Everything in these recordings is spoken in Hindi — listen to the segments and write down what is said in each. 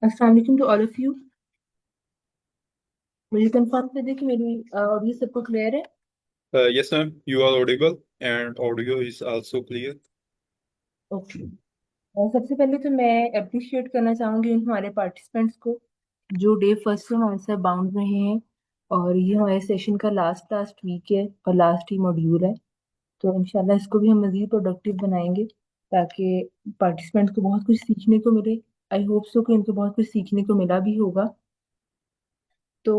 अस्सलाम वालेकुम टू ऑल ऑफ यू। मुझे कंफर्म कर दे कि मेरी ऑडियो सबको क्लियर है। Yes, ma'am, you are audible and audio is also clear. Okay. सबसे पहले तो मैं अप्रिशिएट करना चाहूंगी उन हमारे पार्टिसिपेंट्स को जो डे फर्स्ट से हमारे साथ बाउंड रहे हैं। और ये हमारे सेशन का लास्ट लास्ट वीक है और लास्ट ही मॉड्यूल है। तो इंशाल्लाह इसको भी हम मजीद प्रोडक्टिव बनाएंगे ताकि पार्टिसिपेंट्स को बहुत कुछ सीखने को मिले। आई होप सो कि इनको बहुत कुछ सीखने को मिला भी होगा। तो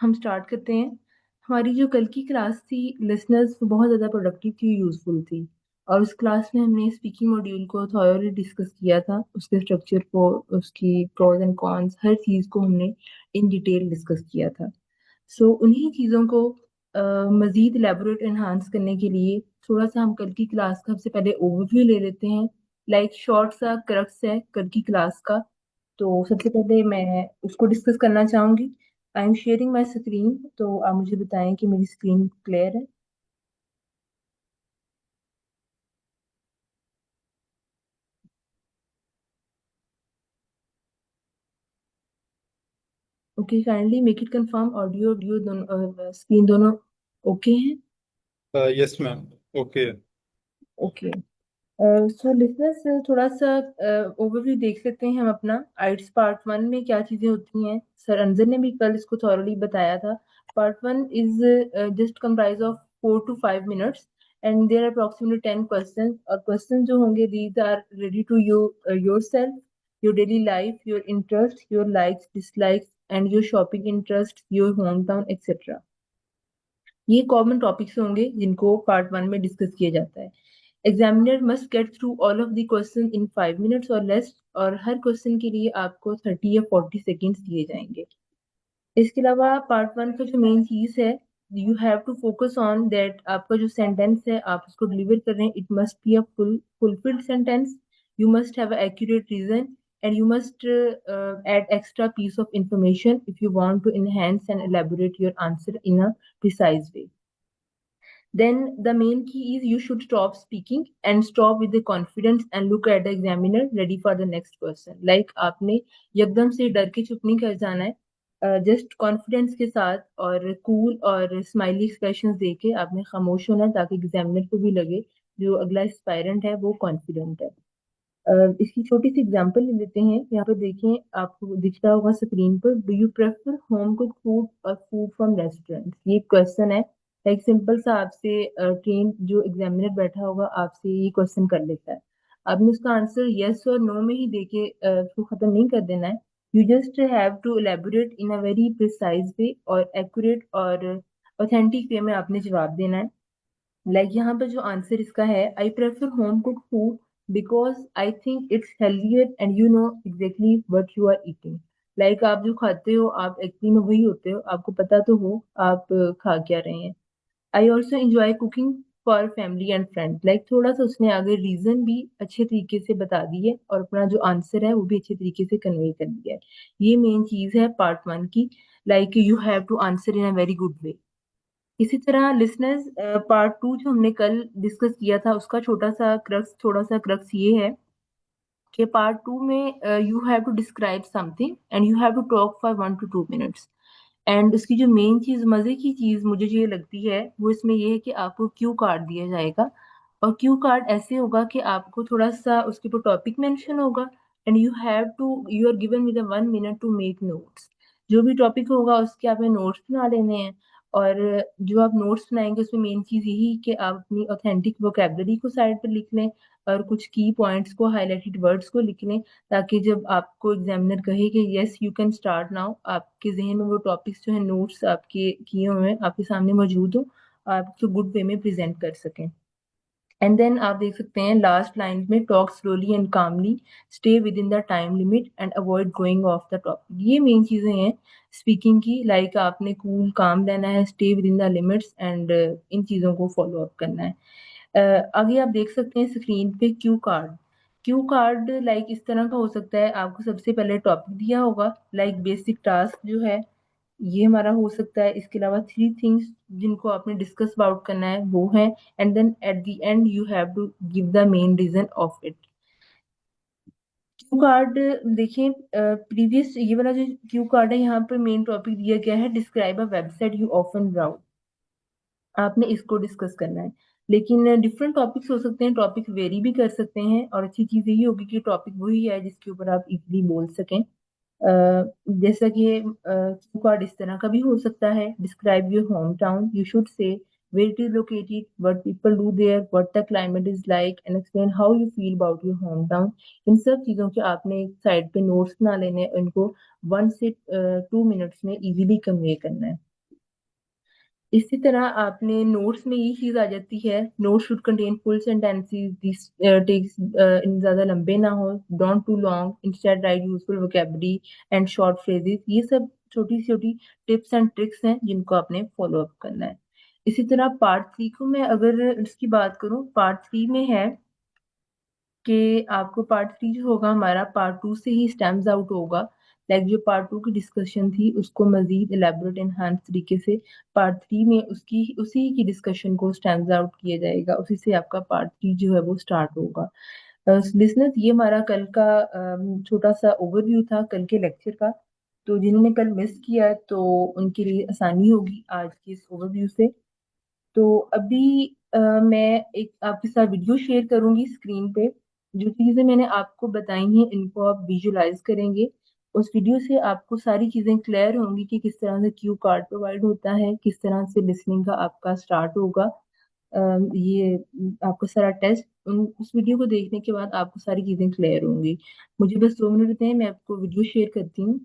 हम स्टार्ट करते हैं। हमारी जो कल की क्लास थी लिसनर्स बहुत ज़्यादा प्रोडक्टिव थी, यूजफुल थी। और उस क्लास में हमने स्पीकिंग मॉड्यूल को थॉरोली डिस्कस किया था, उसके स्ट्रक्चर को, उसकी प्रोज एंड कॉन्स, हर चीज़ को हमने इन डिटेल डिस्कस किया था। सो उन्हीं चीज़ों को मज़ीद एलेबोरेट एनहांस करने के लिए थोड़ा सा हम कल की क्लास का सबसे पहले ओवरव्यू ले लेते हैं। लाइक शॉर्ट सा क्रक्स है कल की क्लास का। तो सबसे पहले मैं उसको डिस्कस करना चाहूंगी। I am sharing my screen, तो आप मुझे बताएं कि मेरी स्क्रीन क्लियर है। Okay, kindly make it confirm audio video दोनों स्क्रीन दोनों ओके हैं। Yes, ma'am. Okay. Okay. So listeners थोड़ा सा ओवरव्यू देख लेते हैं हम अपना। आइट्स पार्ट वन में क्या चीजें होती हैं, सर अंजर ने भी कल इसको थॉरली बताया था। Part one is just comprise of 4 to 5 minutes and there are approximately 10 question. और क्वेश्चन जो होंगे these are ready to your self, your daily life, your interest, your likes dislikes and your shopping interest, your home town etcetera. ये कॉमन टॉपिक्स होंगे जिनको पार्ट वन में डिस्कस किया जाता है। Examiner must get through all of the question in 5 minutes और लेस। और हर क्वेश्चन के लिए आपको 30 या 40 सेकेंड्स दिए जाएंगे। इसके अलावा पार्ट वन का जो मेन चीज है, you have to focus on that आपका जो सेंटेंस है आप उसको डिलीवर कर रहे हैं, it must be a fulfilled sentence. You must have accurate reason and you must add extra piece of information if you want to enhance and elaborate your answer in a precise way. Then the main key is you should stop speaking and stop with the confidence and look at the examiner ready for the next question. Like आपने एकदम से डर के चुप नहीं कर जाना है, जस्ट कॉन्फिडेंस के साथ और कूल और स्माइली एक्सप्रेशंस देके आपने खामोश होना है ताकि एग्जामिनर को भी लगे जो अगला एस्पायरेंट है वो कॉन्फिडेंट है। इसकी छोटी सी एग्जांपल ले लेते हैं। यहाँ पे देखें, आपको दिख रहा होगा स्क्रीन पर, do you prefer home cook food और फूड फ्रॉम रेस्टोरेंट, ये क्वेश्चन है। एक सिंपल सा आपसे ट्रेन जो एग्जामिनर बैठा होगा आपसे ये क्वेश्चन कर लेता है। आपने उसका आंसर यस और नो में ही देके उसको खत्म नहीं कर देना है। You just have to elaborate in a very precise way और एक्यूरेट और ऑथेंटिक वे में आपने जवाब देना है। लाइक यहाँ पर जो आंसर इसका है, I prefer home cook food because I think it's healthier and you know exactly what you are eating. Like आप जो खाते हो आप एक्चुअली में वही होते हो, आपको पता तो हो आप खा क्या रहे हैं। I also enjoy cooking for family and friends. Like थोड़ा सा उसने आगे रीजन भी अच्छे तरीके से बता दी है और अपना जो आंसर है वो भी अच्छे तरीके से कन्वे कर दिया है। ये मेन चीज है पार्ट वन की। Like you have to answer in a very good way. इसी तरह लिसनर्स पार्ट टू जो हमने कल डिस्कस किया था उसका छोटा सा क्रक्स, थोड़ा सा क्रक्स ये है कि पार्ट टू में you have to describe something and you have to talk for 1 to 2 minutes। And उसकी जो मेन चीज, मजे की चीज मुझे जो ये लगती है वो इसमें ये है कि आपको क्यू कार्ड दिया जाएगा। और क्यू कार्ड ऐसे होगा कि आपको थोड़ा सा उसके ऊपर टॉपिक मेंशन होगा and you are given with 1 minute to make notes. जो भी टॉपिक होगा उसके आपने नोट्स बना लेने हैं। और जो आप नोट्स बनाएंगे उसमें मेन चीज यही कि आप अपनी ऑथेंटिक वोकेबलरी को साइड पर लिख लें और कुछ की पॉइंट्स को, हाईलाइटेड वर्ड्स को लिख लें ताकि जब आपको एग्जामिनर कहे कि yes you can start now, आपके जहन में वो टॉपिक्स जो है, नोट्स आपके किए हुए हैं, आपके सामने मौजूद हो, आप उसको गुड वे में प्रेजेंट कर सकें। एंड देन आप देख सकते हैं लास्ट लाइन में, talk slowly and calmly, stay within the time limit and avoid going off the topic. ये मेन चीजें हैं स्पीकिंग की। लाइक आपने कूल काम रहना है, stay within the limits and in चीजों को फॉलो अप करना है। आगे आप देख सकते हैं स्क्रीन पे Q card. Q card like इस तरह का हो सकता है, आपको सबसे पहले टॉपिक दिया होगा, लाइक बेसिक टास्क जो है ये हमारा हो सकता है। इसके अलावा 3 थिंग्स जिनको आपने डिस्कस अबाउट करना है वो है, and then at the end you have to give the main reason of it. Cue card देखिए, प्रीवियस ये वाला जो क्यू कार्ड है यहाँ पर मेन टॉपिक दिया गया है, describe a website you often browse. आपने इसको डिस्कस करना है, लेकिन डिफरेंट टॉपिक्स हो सकते हैं, टॉपिक वेरी भी कर सकते हैं, और अच्छी चीज यही होगी कि टॉपिक वही है जिसके ऊपर आप इजीली बोल सकें। जैसा कि क्यू कार्ड इस तरह का भी हो सकता है, describe your home town, you should say where it is located, what people do there, what the climate is like, and explain how you feel about your hometown। इन सब चीजों के आपने एक साइड पे नोट्स बना लेने हैं, इनको 1 से 2 मिनट्स में इजीली कन्वे करना है। इसी तरह आपने नोट्स में ये चीज आ जाती है, note should contain full sentences, this text ज्यादा लंबे ना हो, don't too long, instead write useful vocabulary and short phrases. ये सब छोटी छोटी टिप्स एंड ट्रिक्स हैं जिनको आपने फॉलो अप करना है। इसी तरह पार्ट 3 को मैं अगर इसकी बात करूं, पार्ट 3 में है कि आपको पार्ट 3 जो होगा हमारा पार्ट 2 से ही स्टेम्स आउट होगा। लाइक जो पार्ट 2 की डिस्कशन थी उसको मजीद एलेबोरेट एनहांस तरीके से पार्ट 3 में उसकी उसी की डिस्कशन को स्टेम्स आउट किया जाएगा, उसी से आपका पार्ट 3 जो है वो स्टार्ट होगा। लिसनर्स, ये हमारा कल का छोटा सा ओवरव्यू था कल के लेक्चर का। तो जिन्होंने कल मिस किया तो उनके लिए आसानी होगी आज के इस ओवरव्यू से। तो अभी मैं एक आपके साथ वीडियो शेयर करूंगी स्क्रीन पे। जो चीजें मैंने आपको बताई हैं इनको आप विजुलाइज करेंगे, उस वीडियो से आपको सारी चीजें क्लियर होंगी कि किस तरह से क्यू कार्ड प्रोवाइड होता है, किस तरह से लिसनिंग का आपका स्टार्ट होगा। ये आपका सारा टेस्ट उस वीडियो को देखने के बाद आपको सारी चीजें क्लियर होंगी। मुझे बस 2 मिनट दें, मैं आपको वीडियो शेयर करती हूँ।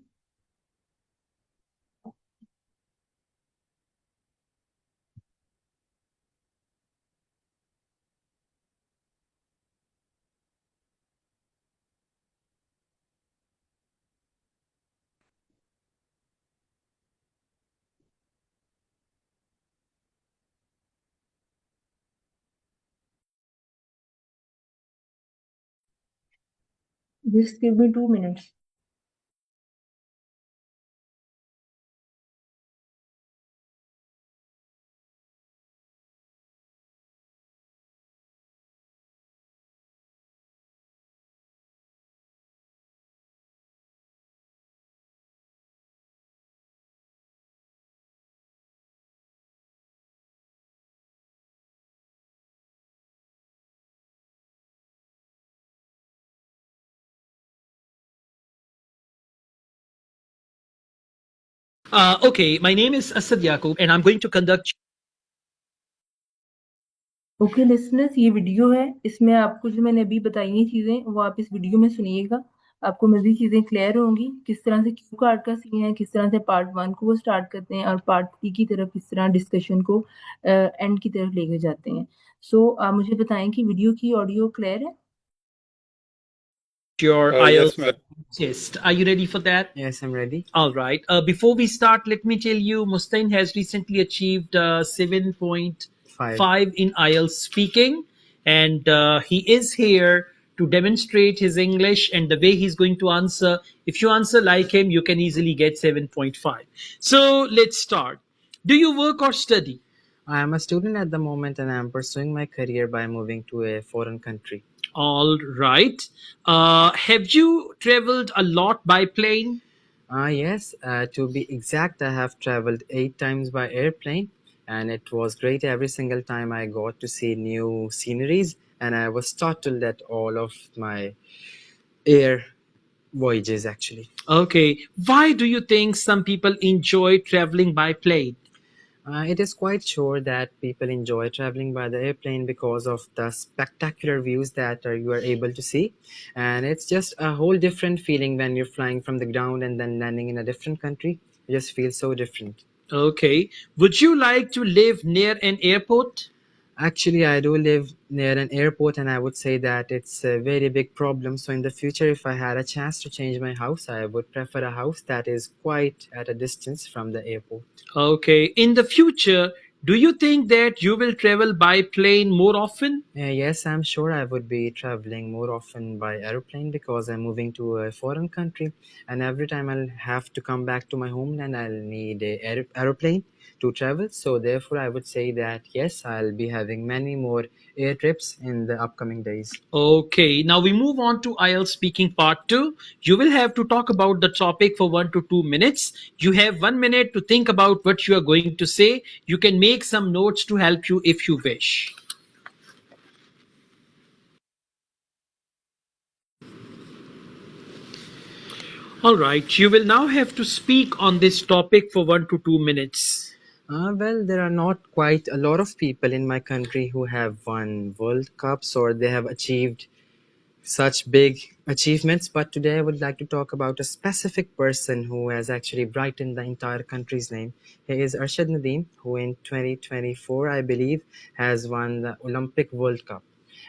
Just give me 2 minutes. Okay, my name is Asad Yaqub, and I'm going to conduct. Okay listeners, ये वीडियो है, इसमें आपको जो मैंने अभी बताई हैं चीजें वो आप इस वीडियो में सुनिएगा। आपको मजीद चीजें क्लियर होंगी, किस तरह से क्यू कार्ड का सीन है, किस तरह से पार्ट 1 को वो स्टार्ट करते हैं और पार्ट 3 की तरफ किस तरह डिस्कशन को एंड की तरफ लेके जाते हैं। सो आप मुझे बताएं कि वीडियो की ऑडियो क्लियर है? Your Yes, IELTS ma'am. test. Are you ready for that? Yes, I'm ready. All right. Before we start, let me tell you, Mustain has recently achieved 7.5 in IELTS speaking, and he is here to demonstrate his English and the way he's going to answer. If you answer like him, you can easily get 7.5. So let's start. Do you work or study? I am a student at the moment and I am pursuing my career by moving to a foreign country. All right. Have you traveled a lot by plane? Yes, to be exact, I have traveled 8 times by airplane and it was great every single time I got to see new sceneries and I was startled at all of my air voyages actually. Okay. Why do you think some people enjoy traveling by plane? It is quite sure that people enjoy traveling by the airplane because of the spectacular views that you are able to see. And it's just a whole different feeling when you're flying from the ground and then landing in a different country. You just feel so different. Okay. Would you like to live near an airport? Actually, I do live near an airport, and I would say that it's a very big problem. So, in the future, if I had a chance to change my house, I would prefer a house that is quite at a distance from the airport. Okay. In the future, do you think that you will travel by plane more often? Yes, I'm sure I would be traveling more often by aeroplane because I'm moving to a foreign country, and every time I'll have to come back to my homeland, I'll need a aeroplane to travel. So therefore, I would say that yes, I'll be having many more air trips in the upcoming days. Okay, now we move on to IELTS speaking part 2. You will have to talk about the topic for 1 to 2 minutes. You have 1 minute to think about what you are going to say. You can make some notes to help you if you wish. All right, you will now have to speak on this topic for 1 to 2 minutes. Well, there are not quite a lot of people in my country who have won World Cups or they have achieved such big achievements, but today I would like to talk about a specific person who has actually brightened the entire country's name. He is Arshad Nadeem, who in 2024, I believe, has won the Olympic World Cup,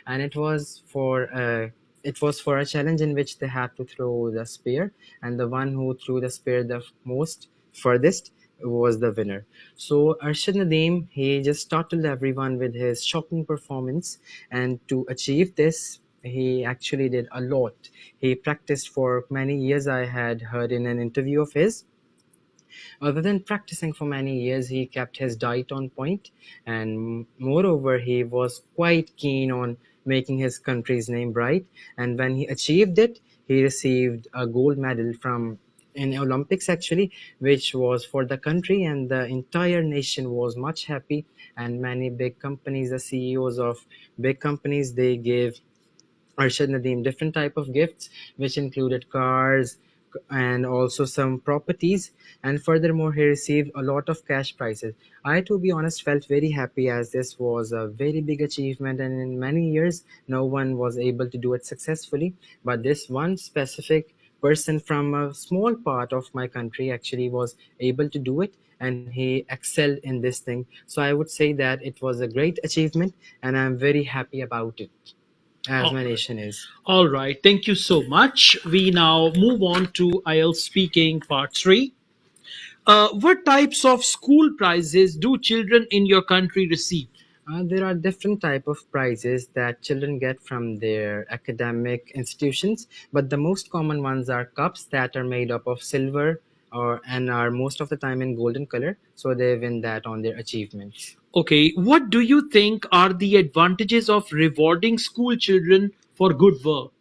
and it was for a challenge in which they had to throw the spear, and the one who threw the spear the most furthest was the winner. So Arshad Nadeem, he just startled everyone with his shocking performance, and to achieve this, he actually did a lot. He practiced for many years, I had heard in an interview of his. Other than practicing for many years, he kept his diet on point, and moreover, he was quite keen on making his country's name bright. And when he achieved it, he received a gold medal from in Olympics actually, which was for the country, and the entire nation was much happy. And many big companies, the CEOs of big companies, they gave Arshad Nadeem different type of gifts, which included cars and also some properties. And furthermore, he received a lot of cash prizes. I, to be honest, felt very happy as this was a very big achievement, and in many years, no one was able to do it successfully. But this one specific person from a small part of my country actually was able to do it, and he excelled in this thing. So I would say that it was a great achievement, and I'm very happy about it as Oh, my nation is. all right, thank you so much. We now move on to IELTS speaking part 3. What types of school prizes do children in your country receive? There are different type of prizes that children get from their academic institutions, but the most common ones are cups that are made up of silver or and are most of the time in golden color, so they win that on their achievements. Okay, what do you think are the advantages of rewarding school children for good work?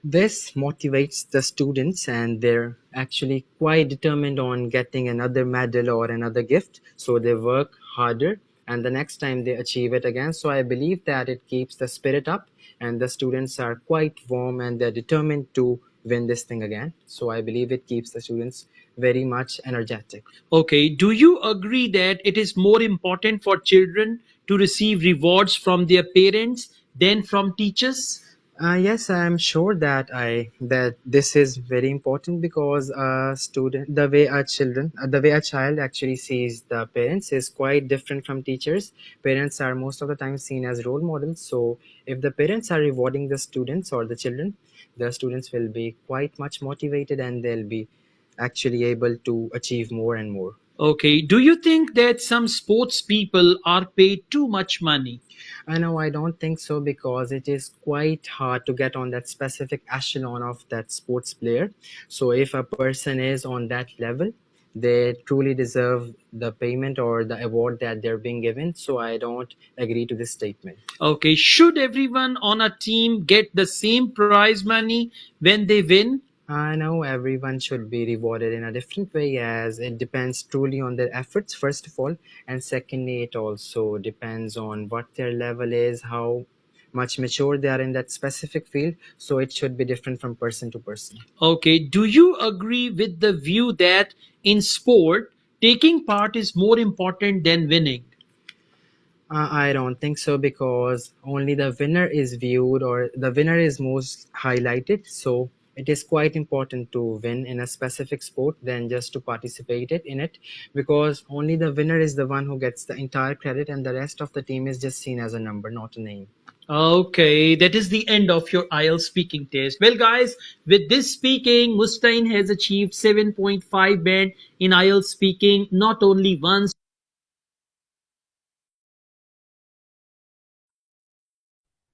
This motivates the students, and they're actually quite determined on getting another medal or another gift. So they work harder, and the next time they achieve it again. So I believe that it keeps the spirit up, and the students are quite warm and they're determined to win this thing again. So I believe it keeps the students very much energetic. Okay, do you agree that it is more important for children to receive rewards from their parents than from teachers? Yes, I'm sure that this is very important because the way a child actually sees the parents is quite different from teachers. Parents are most of the time seen as role models. So if the parents are rewarding the students or the students will be quite much motivated, and they'll be actually able to achieve more and more. Okay, do you think that some sports people are paid too much money? I know I don't think so because it is quite hard to get on that specific echelon of that sports player. So if a person is on that level, they truly deserve the payment or the award that they're being given. So I don't agree to this statement. Okay, should everyone on a team get the same prize money when they win? I know everyone should be rewarded in a different way as it depends truly on their efforts, first of all, and secondly, it also depends on what their level is, how much mature they are in that specific field. So it should be different from person to person. Okay, do you agree with the view that in sport, taking part is more important than winning? I don't think so because only the winner is viewed or the winner is most highlighted. So it is quite important to win in a specific sport than just to participate in it, because only the winner is the one who gets the entire credit, and the rest of the team is just seen as a number, not a name. Okay, that is the end of your IELTS speaking test. Well, guys, with this speaking, Mustain has achieved 7.5 band in IELTS speaking not only once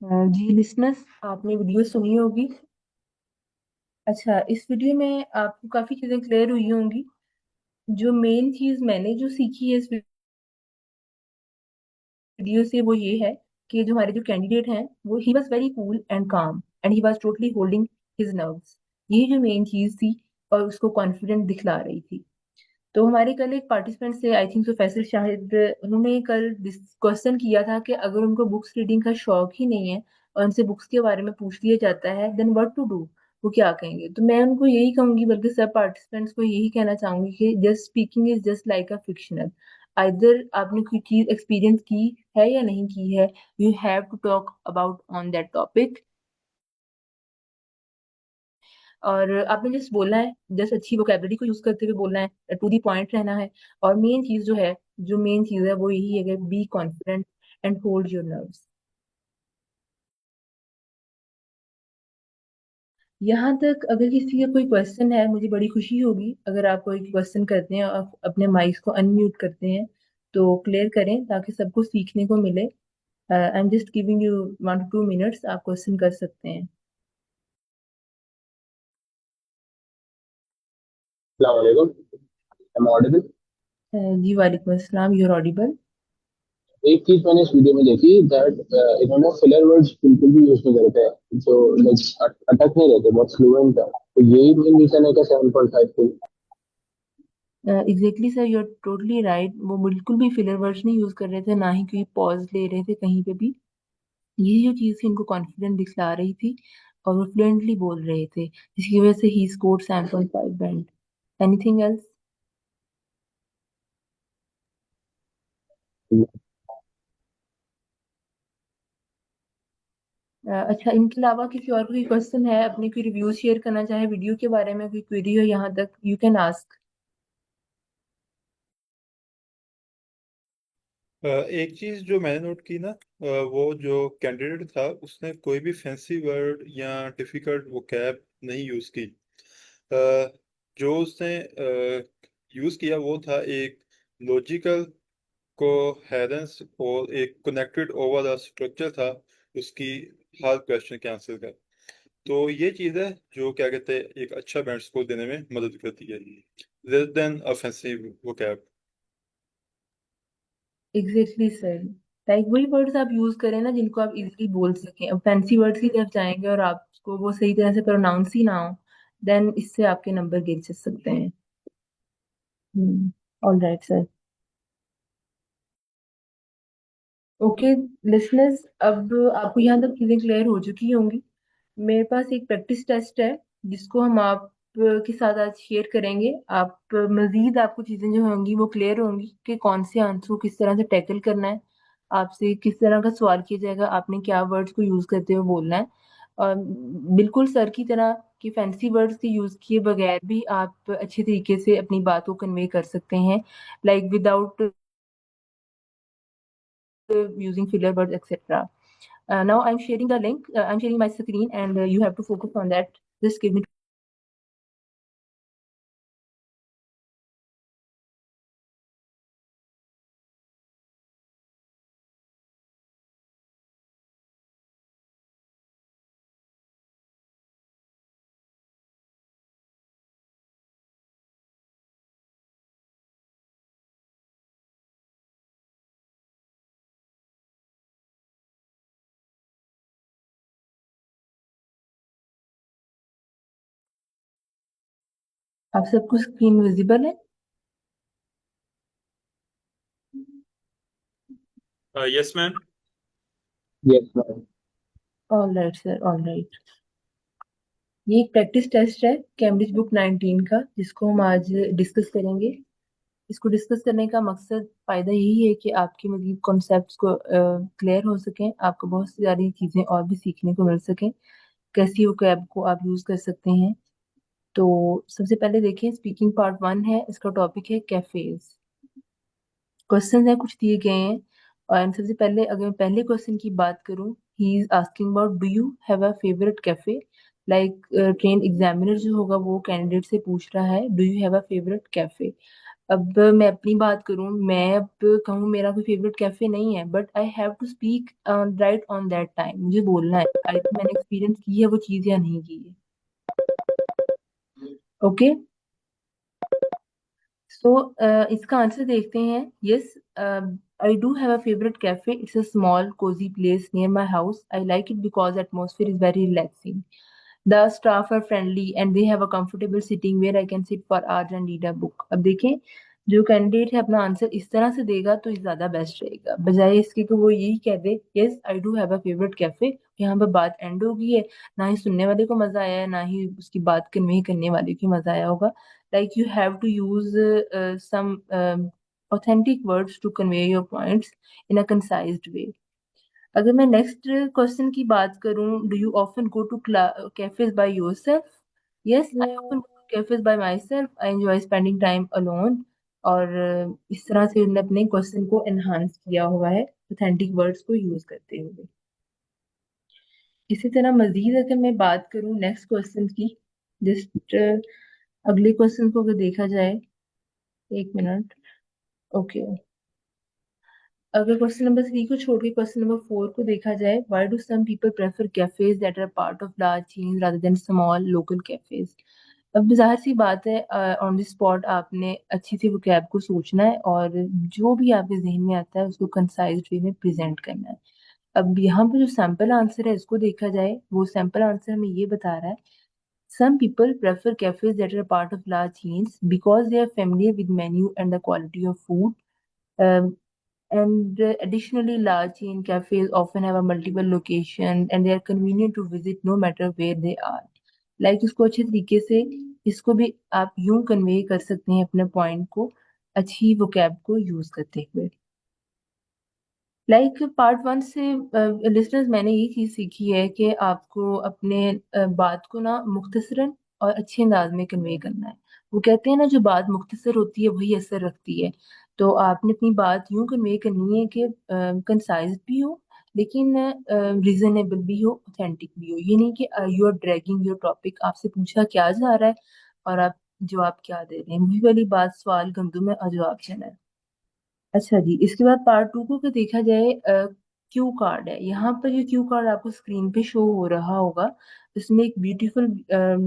जी लिसनर्स, आपने वीडियो सुनी होगी। अच्छा, इस वीडियो में आपको काफी चीजें क्लियर हुई होंगी। जो मेन चीज मैंने जो सीखी है इस वीडियो से वो ये है कि जो हमारे जो कैंडिडेट हैं वो he was very cool and calm and he was totally holding his nerves. यही जो मेन चीज थी और उसको कॉन्फिडेंट दिखला रही थी। तो हमारे कल एक पार्टिसिपेंट से, आई थिंक सो फैसल शाहिद, उन्होंने कल क्वेश्चन किया था कि अगर उनको बुक्स रीडिंग का शौक ही नहीं है और उनसे बुक्स के बारे में पूछ लिया जाता है देन व्हाट टू डू, वो क्या कहेंगे। तो मैं उनको यही कहूंगी, बल्कि सब पार्टिसिपेंट्स को यही कहना चाहूंगी कि just speaking is just like a fictional. Either आपने कोई चीज एक्सपीरियंस की है या नहीं की है, you have to talk about on that topic. और आपने जस्ट बोलना है, जस्ट अच्छी वोकेबलरी को यूज करते हुए बोलना है, टू दी पॉइंट रहना है। और मेन चीज जो है, जो मेन चीज है वो यही है कि be confident and hold your nerves. यहाँ तक अगर किसी का कोई क्वेश्चन है, मुझे बड़ी खुशी होगी अगर आप कोई क्वेश्चन करते हैं और अपने माइक को अनम्यूट करते हैं तो क्लियर करें ताकि सबको सीखने को मिले। I am just giving you 1 to 2 minutes, आप क्वेश्चन कर सकते हैं। अस्सलाम वालेकुम। Am audible? जी वालेकुम अस्सलाम, यूर ऑडिबल। एक चीज मैंने इस वीडियो में देखी दैट इन्होंने फिलर वर्ड्स बिल्कुल भी यूज नहीं करते हैं, जो लाइक अटक नहीं रहते, बहुत फ्लुएंट है। तो यही मेन रीजन है कि 7.5 की। Exactly sir, you're totally right. वो बिल्कुल भी फिलर वर्ड्स नहीं यूज कर रहे थे, ना ही कोई पॉज ले रहे थे कहीं पे भी। यही जो चीज थी इनको कॉन्फिडेंट दिखला रही थी और वो फ्लुएंटली बोल रहे थे, जिसकी वजह से he scored 7.5 band. Anything else? अच्छा, इनके अलावा किसी और को कोई क्वेश्चन है, अपने कोई रिव्यू शेयर करना चाहे वीडियो के बारे में, कोई क्वेरी हो यहाँ तक, यू कैन आस्क। एक चीज जो मैंने नोट की ना, वो जो कैंडिडेट था उसने कोई भी फैंसी वर्ड या डिफिकल्ट वोकैब नहीं यूज की। जो उसने यूज किया वो था एक लॉजिकल कोहेरेंस और एक कनेक्टेड ओवरऑल स्ट्रक्चर था उसकी हर क्वेश्चन के आंसर का। तो ये चीज है जो क्या कहते हैं एक अच्छा बैंड स्कोर देने में मदद करती है rather than a fancy vocab. Exactly sir, like वही वर्ड्स आप यूज करें ना जिनको आप इजीली बोल सकें। अब फैंसी वर्ड्स की तरफ जाएंगे और आपको वो सही तरह से प्रोनाउंस ही ना हो, देन इससे आपके नंबर गिर जा सकते हैं। All right sir. Okay listeners, अब आपको यहाँ तक चीजें क्लियर हो चुकी होंगी। मेरे पास एक प्रैक्टिस टेस्ट है जिसको हम आप के साथ आज शेयर करेंगे। आप मजीद आपको चीजें जो होंगी वो क्लियर होंगी कि कौन से आंसर को किस तरह से टैकल करना है, आपसे किस तरह का सवाल किया जाएगा, आपने क्या वर्ड्स को यूज करते हुए बोलना है। और बिल्कुल सर की तरह कि फैंसी वर्ड्स के यूज किए बगैर भी आप अच्छे तरीके से अपनी बात को कन्वे कर सकते हैं, like without using filler words, etc. Now I'm sharing the link. I'm sharing my screen, and you have to focus on that. Just give me. आप सबको स्क्रीन विजिबल है? Yes ma'am. Yes ma'am. All right sir, all right. ये एक प्रैक्टिस टेस्ट है कैम्ब्रिज बुक 19 का, जिसको हम आज डिस्कस करेंगे। इसको डिस्कस करने का मकसद, फायदा यही है कि आपके मजीद कॉन्सेप्ट्स को क्लियर हो सकें, आपको बहुत सारी चीजें और भी सीखने को मिल सकें, कैसी वोकैब को आप यूज कर सकते हैं। तो सबसे पहले देखें, स्पीकिंग पार्ट 1 है, इसका टॉपिक है कैफेज। क्वेश्चन है कुछ दिए गए हैं और सबसे पहले अगर मैं पहले क्वेश्चन की बात करूं, ही is asking about do you have a favourite cafe. Like train examiner जो होगा वो कैंडिडेट से पूछ रहा है do you have a favourite cafe. अब मैं अपनी बात करूं, मैं अब कहूँ मेरा कोई फेवरेट कैफे नहीं है, but I have to speak right on that time, मुझे बोलना है मैंने एक्सपीरियंस की है वो चीज या नहीं की है। ओके, सो इसका आंसर देखते हैं। Yes, I do have a favourite cafe, it's a small cozy place near my house, I like it because atmosphere is very relaxing. The staff are friendly and they have a comfortable sitting where I can sit for hours and read a book. अब देखें, जो कैंडिडेट है अपना आंसर इस तरह से देगा तो ज्यादा बेस्ट रहेगा, बजाय इसके कि वो यही कह दे yes I do have a favourite cafe, यहाँ पर बात एंड हो गई है, ना ही सुनने वाले को मजा आया है ना ही उसकी बात कन्वे करने वाले को मजा आया होगा. Like you have to use some authentic words to convey your points in a concise way. अगर मैं नेक्स्ट क्वेश्चन की बात करूं, do you often go to cafes by yourself? Yes, I often go to cafes by myself, I enjoy spending time alone. और इस तरह से उन्होंने अपने क्वेश्चन को एनहांस किया हुआ है ऑथेंटिक वर्ड्स को यूज करते हुए. इसी तरह मजीद अगर मैं बात करूं नेक्स्ट क्वेश्चन की, जस्ट अगले क्वेश्चन को अगर देखा जाए, एक मिनट. ओके, अगर क्वेश्चन नंबर 3 को छोड़ के क्वेश्चन नंबर 4 को देखा जाए, why do some people prefer cafes that are part of large chain rather than small local cafes? अब जाहिर सी बात है, ऑन द स्पॉट आपने अच्छी सी वोकैब को सोचना है और जो भी आपके जहन में आता है उसको कंसाइज वे में प्रेजेंट करना है. अब यहाँ पे जो सैम्पल आंसर है इसको देखा जाए, वो सैम्पल आंसर हमें ये बता रहा है, some people prefer cafes that are part of large chains because they are familiar with menu and the quality of food. Um, and additionally, large chain cafes often have a multiple location and they are convenient to visit no matter where they are. Like इसको अच्छे तरीके से, इसको भी आप यूं कन्वे कर सकते हैं अपने पॉइंट को अच्छी वोकैब को यूज करते हुए. लाइक पार्ट 1 से लिसनर्स मैंने ये चीज सीखी है कि आपको अपने बात को ना मुख्तसरन और अच्छे अंदाज में कन्वे करना है. वो कहते हैं ना, जो बात मुख्तसर होती है वही असर रखती है. तो आपने अपनी बात यूं कन्वे करनी है कि कंसाइज भी हो, लेकिन रीजनेबल भी हो, ऑथेंटिक भी हो. ये नहीं कि you are dragging your topic, आपसे पूछा क्या जा रहा है और आप जवाब क्या दे रहे हैं, वही वाली बात, सवाल गंदुम है और जवाब चना है. अच्छा जी, इसके बाद पार्ट 2 को अगर देखा जाए, क्यू कार्ड है. यहाँ पर ये क्यू कार्ड आपको स्क्रीन पे शो हो रहा होगा. इसमें एक beautiful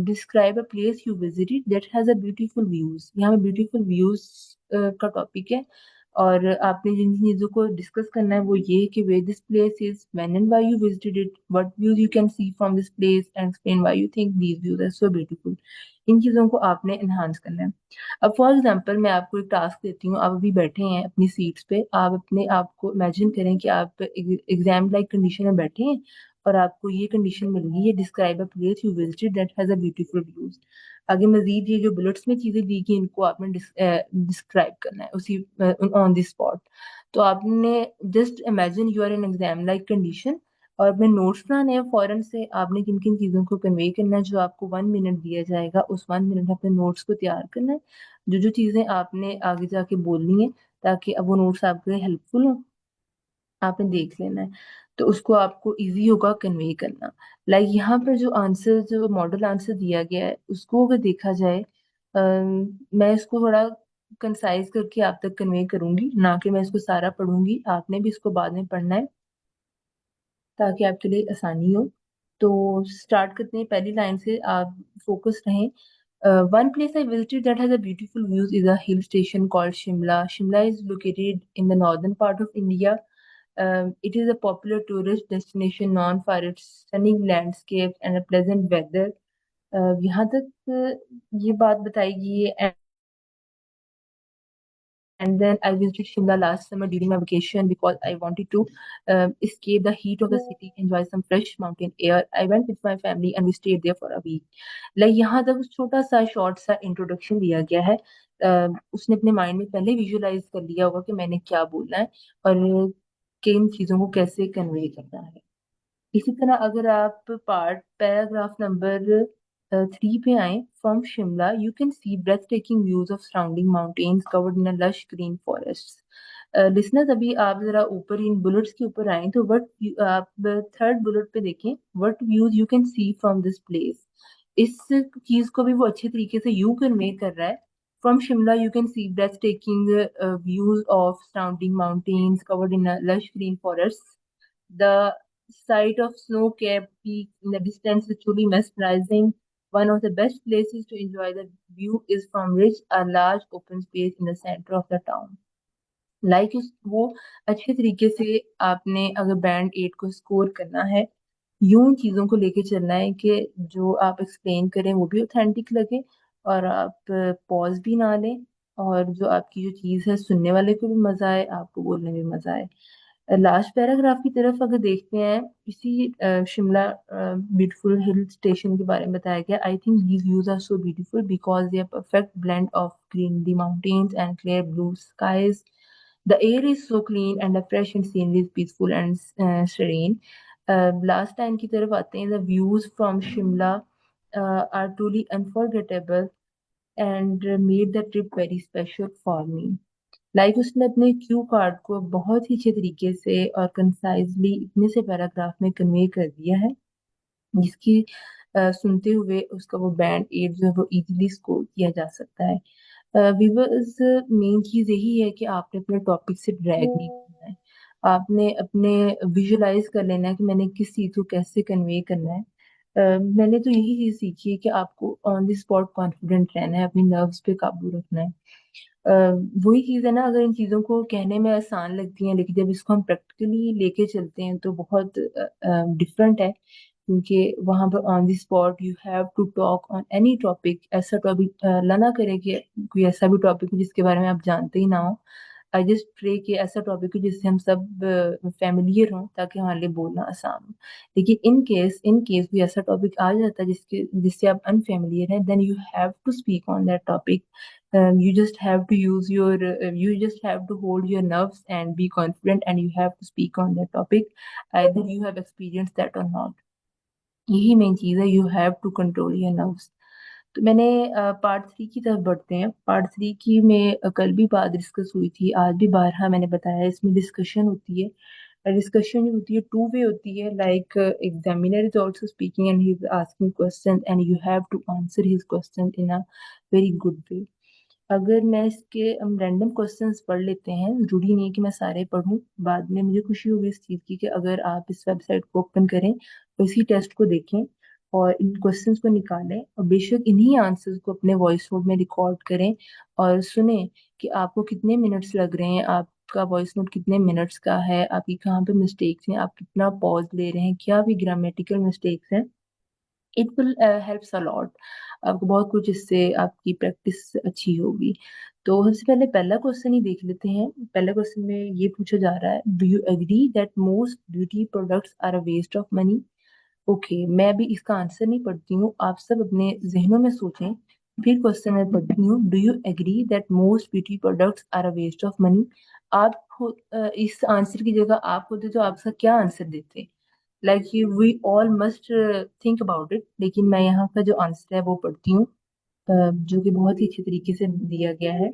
describe a place you visited that has a beautiful views. यहाँ पे ब्यूटीफुल व्यूज का टॉपिक है और आपने जिन जिन चीजों को डिस्कस करना है वो ये है कि way this place is, when and why you visited it, what views you can see from this place and explain why you think these views are so beautiful. इन चीजों को आपने एनहांस करना है. अब फॉर एग्जाम्पल मैं आपको एक टास्क देती हूँ, आप अभी बैठे हैं अपनी सीट्स पे, आप अपने आप को इमेजिन करें कि आप एग्जाम लाइक कंडीशन में बैठे हैं और आपको ये कंडीशन मिल गई है, describe a place you visited that has a beautiful views. आगे मजीद ये जो बुलेट्स में चीजें दी गई इनको आपने डिस्क्राइब करना है उसी ऑन द स्पॉट. तो आपने just imagine you are in exam like condition और अपने नोट्स बनाने हैं. फौरन से आपने किन किन चीजों को कन्वे करना है, जो आपको 1 मिनट दिया जाएगा उस 1 मिनट में अपने नोट्स को तैयार करना है, जो जो चीजें आपने आगे जाके बोलनी है ताकि अब वो नोट्स आपके लिए हेल्पफुल हो, आपने देख लेना है. तो उसको आपको इजी होगा कन्वे करना. लाइक यहाँ पर जो आंसर, जो मॉडल आंसर दिया गया है उसको अगर देखा जाए, मैं इसको थोड़ा कंसाइज करके आप तक कन्वे करूंगी, ना कि मैं इसको सारा पढ़ूंगी, आपने भी इसको बाद में पढ़ना है ताकि आपके लिए आसानी हो. तो स्टार्ट करते हैं पहली लाइन से, आप फोकस रहें. One place I visited that has a beautiful views is a hill station called Shimla. Shimla is located in the northern part of India. It is a popular tourist destination known for its stunning landscapes and a pleasant weather. यहाँ तक ये बात बताई गई है. And then I visited Shimla last summer during my vacation because I wanted to escape the heat of the city, enjoy some fresh mountain air. I went with my family and we stayed there for a week. Like यहाँ तक छोटा सा शॉर्ट सा इंट्रोडक्शन दिया गया है. उसने अपने माइंड में पहले विजुलाइज कर लिया होगा कि मैंने क्या बोलना है और किन चीजों को कैसे कन्वे करना है. इसी तरह अगर आप पार्ट पैराग्राफ नंबर 3 पे आए, from Shimla you can see breathtaking views of surrounding mountains covered in lush green forest. Listeners अभी आप जरा ऊपर इन बुलेट्स के ऊपर आए तो व्हाट, आप थर्ड बुलेट पे देखें, what views you can see from this place. इस चीज को भी वो अच्छे तरीके से यूं कन्वे कर रहा है. From Shimla, you can see breathtaking views of surrounding mountains covered in a lush green forests. The sight of snow-capped peaks in the distance is truly mesmerizing. One of the best places to enjoy the view is from Ridge, a large open space in the center of the town. उस वो अच्छे तरीके से आपने अगर बैंड 8 को स्कोर करना है, यूं चीजों को लेके चलना है कि जो आप एक्सप्लेन करें वो भी ऑथेंटिक लगे और आप पॉज भी ना लें, और जो आपकी जो चीज है सुनने वाले को भी मजा आए, आपको बोलने में मजा आए। लास्ट पैराग्राफ की तरफ अगर देखते हैं, इसी शिमला ब्यूटीफुल हिल स्टेशन के बारे में बताया गया। I think these views are so beautiful because they are perfect blend of greenery mountains and clear blue skies. The air is so clean and the fresh and scenery is peaceful and serene. Last time की तरफ आते हैं, the views from Shimla are truly unforgettable and made the trip very special for me. उसने अपने क्यू कार्ड को बहुत ही अच्छे तरीके से और कंसाइजली इतने से पैराग्राफ में कन्वे कर दिया है, जिसकी सुनते हुए उसका वो बैंड 8 जो है वो इजीली स्कोर किया जा सकता है। व्यूअर्स, मेन चीज यही है कि आपने अपने टॉपिक से ड्रैग नहीं करना है। आपने अपने विजुलाइज कर लेना है कि मैंने किस चीज को कैसे कन्वे करना है। मैंने तो यही चीज सीखी है कि आपको ऑन द स्पॉट कॉन्फिडेंट रहना है, अपनी नर्व्स पे काबू रखना है। वही चीज है ना, अगर इन चीजों को कहने में आसान लगती हैं लेकिन जब इसको हम प्रैक्टिकली लेके चलते हैं तो बहुत डिफरेंट है, क्योंकि वहां पर on the spot you have to talk on any topic. ऐसा टॉपिक लाना करे कि कोई ऐसा भी टॉपिक हो जिसके बारे में आप जानते ही ना हो। आई जस्ट प्रे कि ऐसा टॉपिक हो जिससे हम सब फैमिलियर हों, ताकि हमारे लिए बोलना आसान हो। लेकिन इन केस कोई ऐसा टॉपिक आ जाता है जिससे आप अनफेमिलियर हैं, then you have to speak on that topic. You just have to use your you just have to hold your nerves and be confident, and you have to speak on that topic, either you have experienced that or not. यही मेन चीज है, you have to control your nerves. तो मैंने पार्ट 3 की तरफ बढ़ते हैं। पार्ट 3 की में कल भी बात डिस्कस हुई थी, आज भी बारहा मैंने बताया, इसमें डिस्कशन होती है। डिस्कशन जो होती है टू वे होती है, like examiner is also speaking and he is asking question and you have to answer his question in a very good way. अगर मैं इसके हम रैंडम क्वेश्चंस पढ़ लेते हैं, जरूरी नहीं है कि मैं सारे पढ़ूं। बाद में मुझे खुशी होगी इस चीज़ की कि अगर आप इस वेबसाइट को ओपन करें और इसी टेस्ट को देखें और इन क्वेश्चंस को निकालें और बेशक इन्हीं आंसर्स को अपने वॉइस नोट में रिकॉर्ड करें और सुने कि आपको कितने मिनट्स लग रहे हैं, आपका वॉइस नोट कितने मिनट्स का है, आपकी कहाँ पे मिस्टेक्स हैं, आप कितना पॉज ले रहे हैं, क्या भी ग्रामेटिकल मिस्टेक्स हैं। It will helps a lot. आपको बहुत कुछ इससे आपकी प्रैक्टिस अच्छी होगी। तो सबसे पहले पहला क्वेश्चन ही देख लेते हैं। पहला क्वेश्चन में ये पूछा जा रहा है, do you agree that most beauty products are a waste of money? Okay, मैं अभी इसका आंसर नहीं पढ़ती हूँ, आप सब अपने जहनों में सोचें। फिर क्वेश्चन मैं पढ़ती हूँ, do you agree that most beauty products are a waste of money? इस आंसर की जगह आप होते तो आपका क्या आंसर देते? Like we all must think about it. लेकिन मैं यहाँ का जो आंसर है वो पढ़ती हूँ, जो कि बहुत ही अच्छे तरीके से दिया गया है।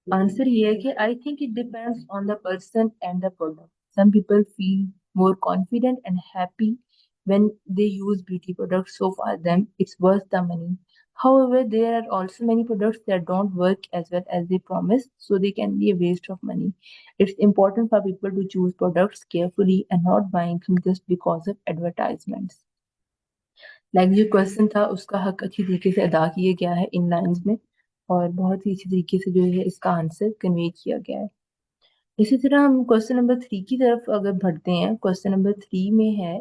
आंसर ये है कि I think it depends on the person and the product. Some people feel more confident and happy when they use beauty products, so for them it's worth the money. However, there are also many products that don't work as well as they promise, so they can be a waste of money. It's important for people to choose products carefully and not buying them just because of advertisements. जो क्वेश्चन था उसका हक अच्छी तरीके से अदा किया गया है इन लाइंस में, और बहुत ही अच्छी तरीके से जो है इसका आंसर कन्वे किया गया है। इसी तरह हम क्वेश्चन नंबर 3 की तरफ अगर बढ़ते हैं, क्वेश्चन नंबर 3 में है,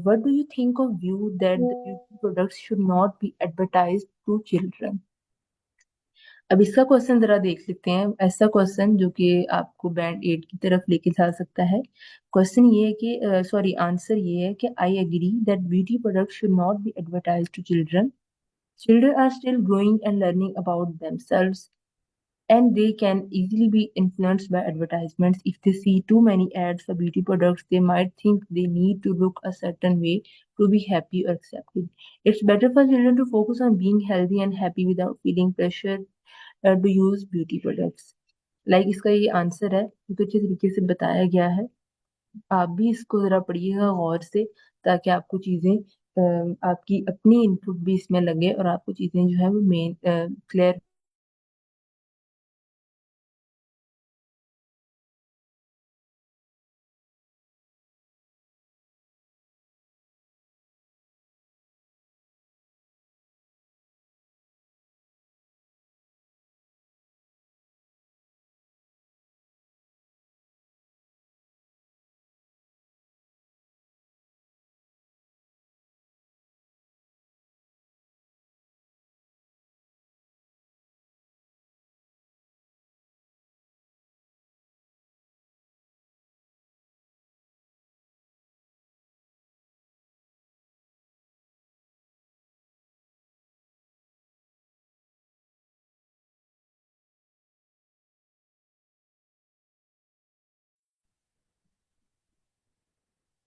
what do you think of view that the beauty products should not be advertised to children? अब इसका क्वेश्चन जरा देख लेते हैं। ऐसा क्वेश्चन जो कि आपको बैंड 8 की तरफ लेके जा सकता है। क्वेश्चन ये है कि सॉरी आंसर ये है कि I agree that beauty products should not be advertised to children. Children are still growing and learning about themselves, and they can easily be influenced by advertisements. If they see too many ads for beauty products, they might think they need to look a certain way to be happy or accepted. It's better for children to focus on being healthy and happy without feeling pressure to use beauty products. इसका ये आंसर है, जो अच्छे तरीके से बताया गया है। आप भी इसको जरा पढ़िएगा गौर से, ताकि आपको चीजें आपकी अपनी इनपुट भी इसमें लगे और आपको चीजें जो है वो main clear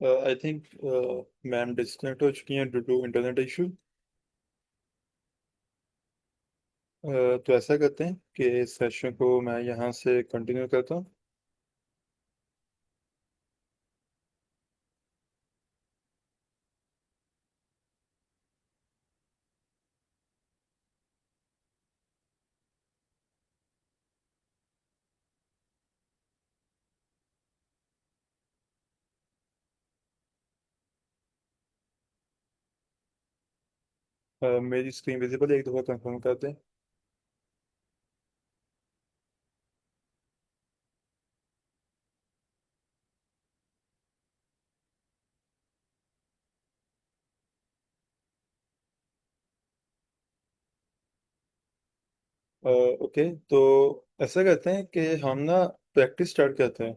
I think ma'am disconnect हो चुकी हैं ड्यू टू इंटरनेट इशू। तो ऐसा करते हैं कि इस सेशन को मैं यहाँ से कंटिन्यू करता हूँ। मेरी स्क्रीन विजिबल है, एक दफ़ा कंफर्म कर दें। ओके, तो ऐसा करते हैं कि हम ना प्रैक्टिस स्टार्ट करते हैं।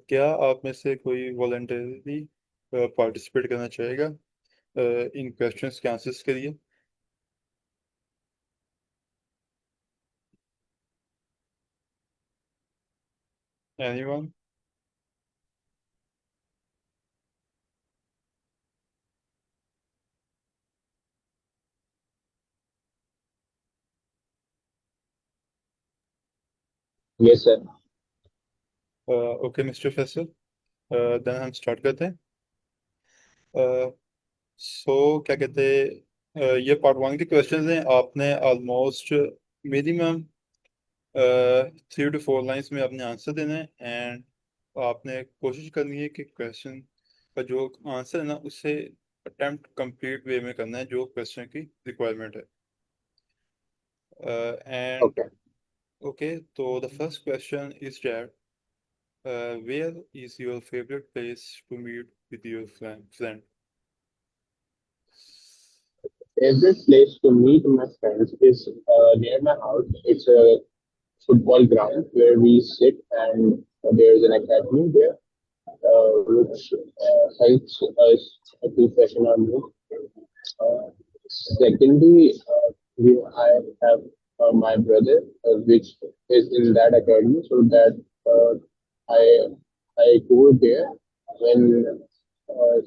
क्या आप में से कोई वॉलंटरली पार्टिसिपेट करना चाहेगा इन क्वेश्चंस के आंसर्स के लिए? Anyone? Yes, sir. Okay mister Faisal, देन हम स्टार्ट करते हैं। सो क्या कहते हैं, ये पार्ट वन के क्वेश्चंस हैं। आपने ऑलमोस्ट मिनिमम 3 to 4 लाइंस में अपने आंसर देने हैं, एंड आपने कोशिश करनी है कि क्वेश्चन का जो आंसर है ना उससे अटेम्प्ट कंप्लीट वे में करना है जो क्वेश्चन की रिक्वायरमेंट है। And Okay. ओके, तो the first question is that where is your favourite place to meet with your friend? Favorite place to meet my friends is near my house. It's a football ground where we sit, and there's an academy there, which helps us to freshen our mood. Secondly, I have my brother, which is in that academy, so that I I go there when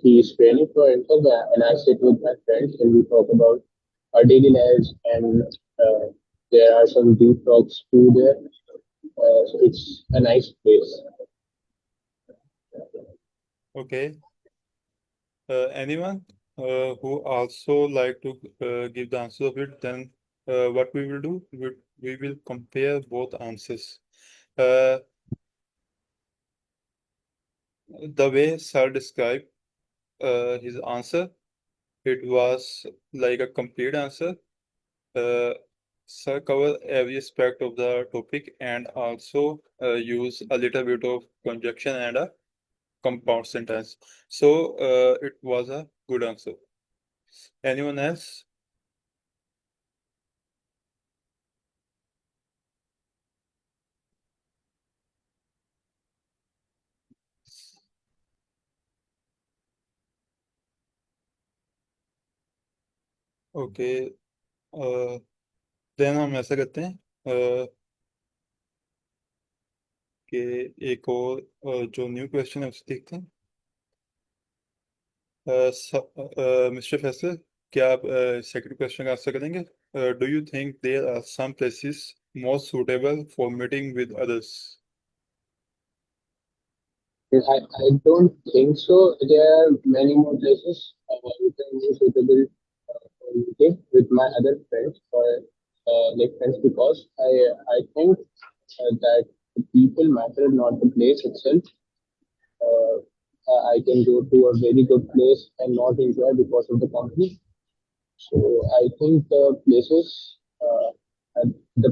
he is training for himself, and I sit with my friends and we talk about our daily lives, and there are some deep talks too there. So it's a nice place. Okay, anyone who also like to give the answer of it, then what we will do, we will compare both answers. Uh, the way Sir described his answer, it was like a complete answer. Uh, Sir covered every aspect of the topic and also use a little bit of conjunction and a compound sentence. So it was a good answer. Anyone else? Okay, then हम ऐसा करते हैं कि एक और जो न्यू क्वेश्चन है उसे देखते हैं। मिस्टर फैसल, क्या आप सेकंड क्वेश्चन का आंसर करेंगे? Do you think there are some places more suitable for meeting with others? I don't think so. There are many more places which are more suitable for meeting with my other friends or like friends, because I think that the people matter, not the place itself. Uh, I can go to a very good place and not enjoy because of the company. So I think the